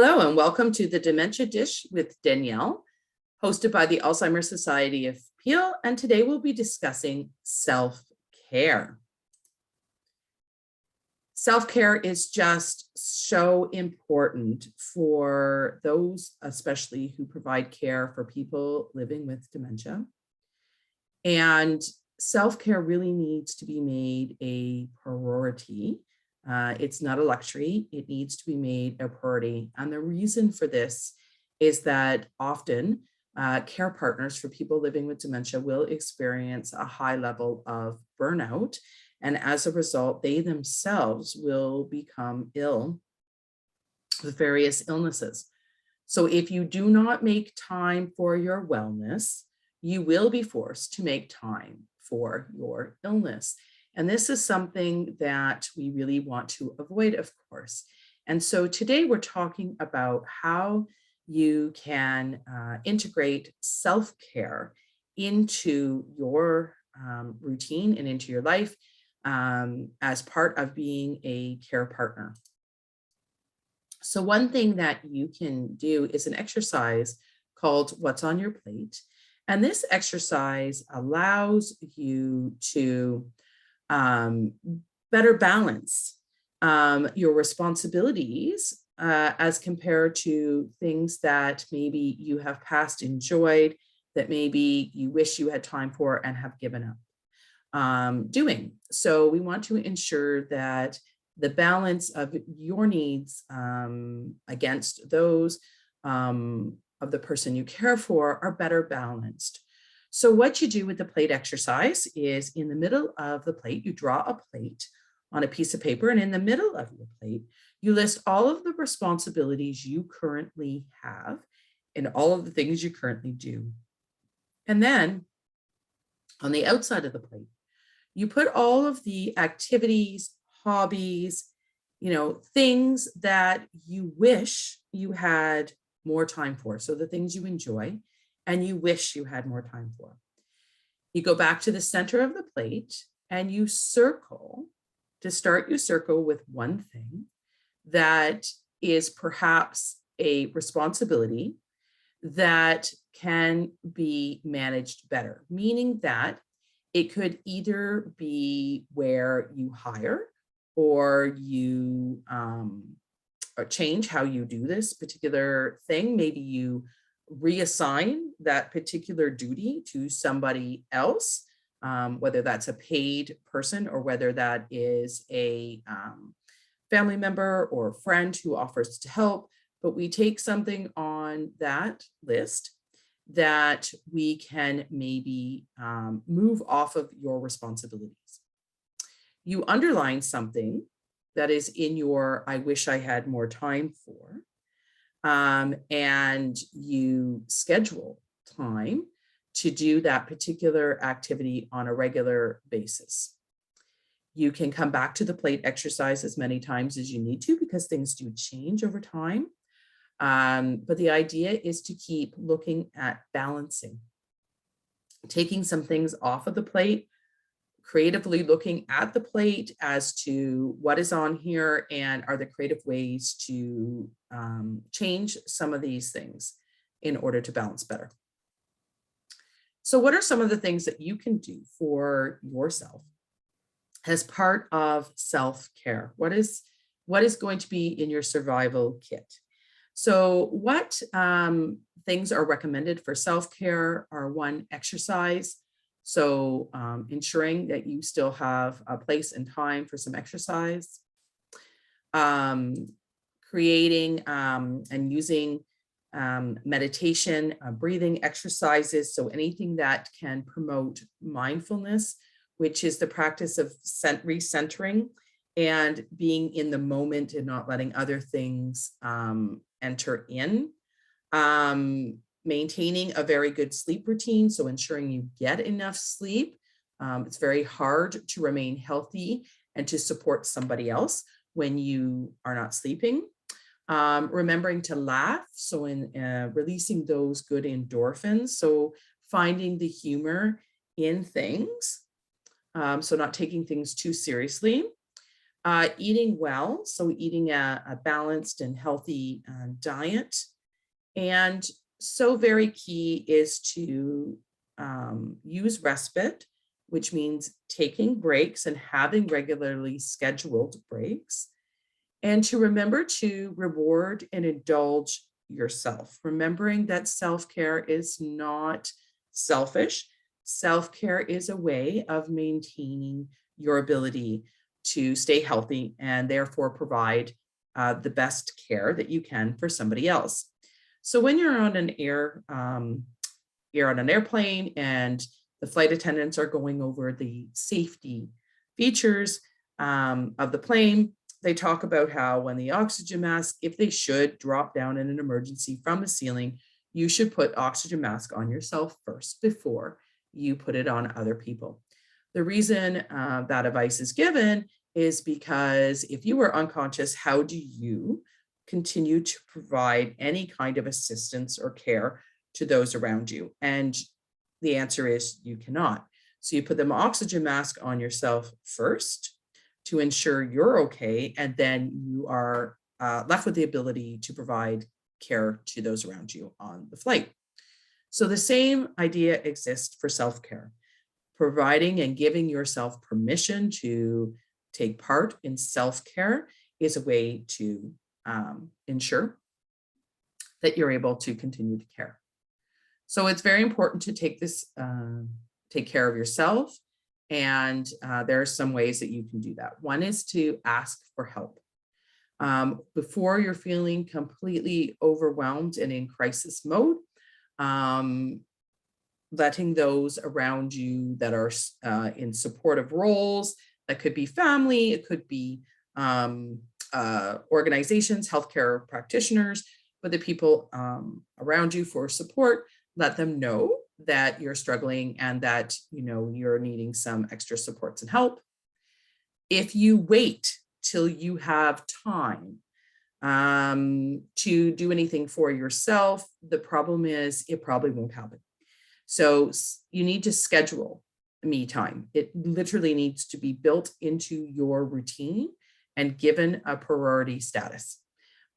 Hello and welcome to the Dementia Dish with Danielle, hosted by the Alzheimer's Society of Peel, and today we'll be discussing self-care. Self-care is just so important for those, especially who provide care for people living with dementia. And self-care really needs to be made a priority. It's not a luxury. It needs to be made a priority. And the reason for this is that often care partners for people living with dementia will experience a high level of burnout. And as a result, they themselves will become ill with various illnesses. So if you do not make time for your wellness, you will be forced to make time for your illness. And this is something that we really want to avoid, of course. And so today we're talking about how you can integrate self-care into your routine and into your life as part of being a care partner. So one thing that you can do is an exercise called What's on Your Plate. And this exercise allows you to better balance your responsibilities as compared to things that maybe you have past enjoyed, that maybe you wish you had time for and have given up doing. So we want to ensure that the balance of your needs against those of the person you care for are better balanced. So what you do with the plate exercise is in the middle of the plate, you draw a plate on a piece of paper, and in the middle of your plate, you list all of the responsibilities you currently have and all of the things you currently do. And then on the outside of the plate, you put all of the activities, hobbies, things that you wish you had more time for. So the things you enjoy and you wish you had more time for. You go back to the center of the plate and you circle, to start you circle with one thing that is perhaps a responsibility that can be managed better, meaning that it could either be where you hire or you or change how you do this particular thing. Maybe you reassign that particular duty to somebody else, whether that's a paid person or whether that is a family member or friend who offers to help. But we take something on that list that we can maybe move off of your responsibilities. You underline something that is in your I wish I had more time for, and you schedule time to do that particular activity on a regular basis. You can come back to the plate exercise as many times as you need to because things do change over time. But the idea is to keep looking at balancing, taking some things off of the plate, creatively looking at the plate as to what is on here and are the creative ways to change some of these things in order to balance better. So what are some of the things that you can do for yourself as part of self-care? What is going to be in your survival kit? So what things are recommended for self-care are one, exercise. So ensuring that you still have a place and time for some exercise, creating and using meditation, breathing exercises. So anything that can promote mindfulness, which is the practice of recentering and being in the moment and not letting other things enter in. Maintaining a very good sleep routine, so ensuring you get enough sleep. It's very hard to remain healthy and to support somebody else when you are not sleeping. Remembering to laugh, so in releasing those good endorphins, so finding the humor in things, so not taking things too seriously. Eating well, so eating a balanced and healthy diet. And so very key is to use respite, which means taking breaks and having regularly scheduled breaks, and to remember to reward and indulge yourself, remembering that self-care is not selfish. Self-care is a way of maintaining your ability to stay healthy and therefore provide the best care that you can for somebody else. So when you're on an airplane and the flight attendants are going over the safety features of the plane, they talk about how when the oxygen mask, if they should drop down in an emergency from the ceiling, you should put oxygen mask on yourself first before you put it on other people. The reason that advice is given is because if you are unconscious, how do you continue to provide any kind of assistance or care to those around you? And the answer is you cannot. So you put the oxygen mask on yourself first to ensure you're okay, and then you are left with the ability to provide care to those around you on the flight. So the same idea exists for self-care. Providing and giving yourself permission to take part in self-care is a way to ensure that you're able to continue to care. So it's very important to take care of yourself. And there are some ways that you can do that. One is to ask for help. Before you're feeling completely overwhelmed and in crisis mode, letting those around you that are in supportive roles, that could be family, it could be organizations, healthcare practitioners, but the people around you for support, let them know that you're struggling and that you're needing some extra supports and help. If you wait till you have time to do anything for yourself, the problem is it probably won't happen. So you need to schedule me time. It literally needs to be built into your routine and given a priority status.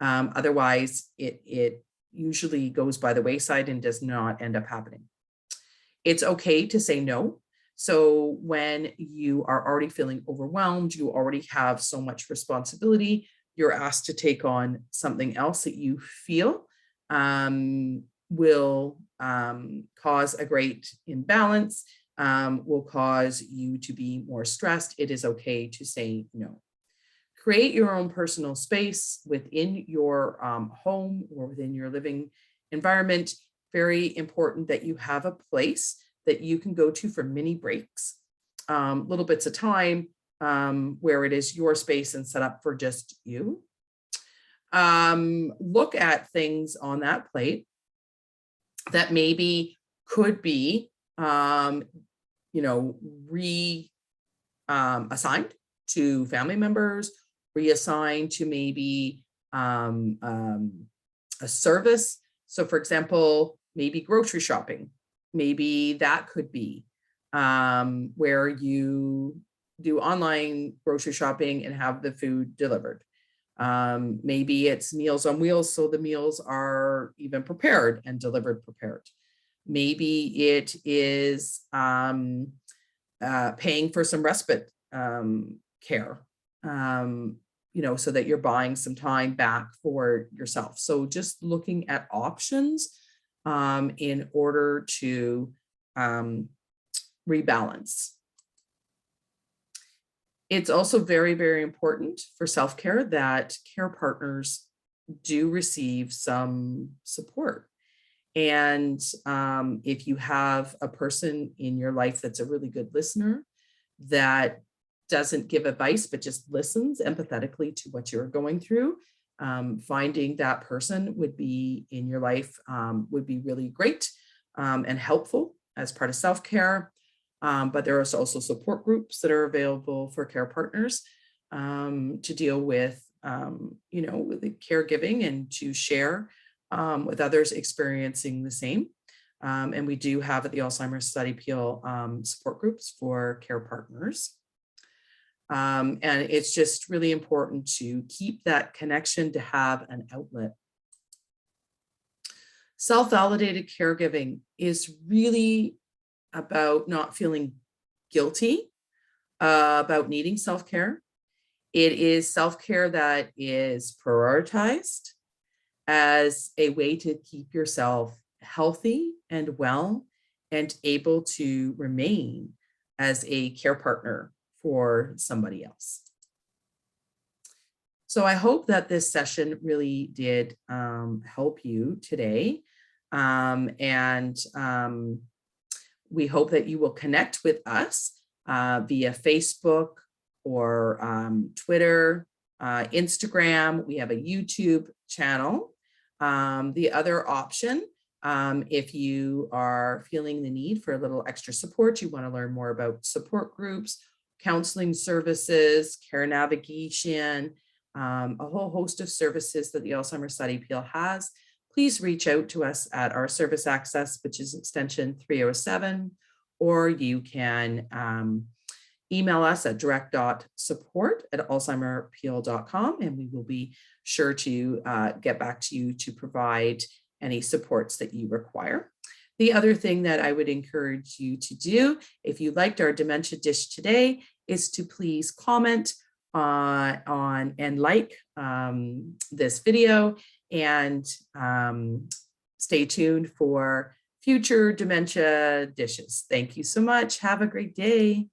Otherwise, it usually goes by the wayside and does not end up happening. It's okay to say no. So when you are already feeling overwhelmed, you already have so much responsibility, you're asked to take on something else that you feel will cause a great imbalance, will cause you to be more stressed. It is okay to say no. Create your own personal space within your home or within your living environment. Very important that you have a place that you can go to for mini breaks, little bits of time where it is your space and set up for just you. Look at things on that plate that maybe could be, assigned to family members, reassigned to maybe a service. So for example, maybe grocery shopping, maybe that could be where you do online grocery shopping and have the food delivered. Maybe it's Meals on Wheels, so the meals are even prepared and delivered prepared. Maybe it is paying for some respite care, so that you're buying some time back for yourself. So just looking at options in order to rebalance. It's also very, very important for self-care that care partners do receive some support. And if you have a person in your life that's a really good listener, that doesn't give advice, but just listens empathetically to what you're going through, finding that person would be in your life would be really great and helpful as part of self-care. But there are also support groups that are available for care partners to deal with, with the caregiving and to share with others experiencing the same. And we do have at the Alzheimer's Study Peel support groups for care partners. And it's just really important to keep that connection, to have an outlet. Self-validated caregiving is really about not feeling guilty about needing self-care. It is self-care that is prioritized as a way to keep yourself healthy and well and able to remain as a care partner for somebody else. So I hope that this session really did help you today. We hope that you will connect with us via Facebook or Twitter, Instagram. We have a YouTube channel. The other option, if you are feeling the need for a little extra support, you want to learn more about support groups, counseling services, care navigation, a whole host of services that the Alzheimer's Study Appeal has, please reach out to us at our service access, which is extension 307, or you can email us at direct.support@alzheimerappeal.com, and we will be sure to get back to you to provide any supports that you require. The other thing that I would encourage you to do, if you liked our dementia dish today, is to please comment on and like this video, and stay tuned for future dementia dishes. Thank you so much. Have a great day.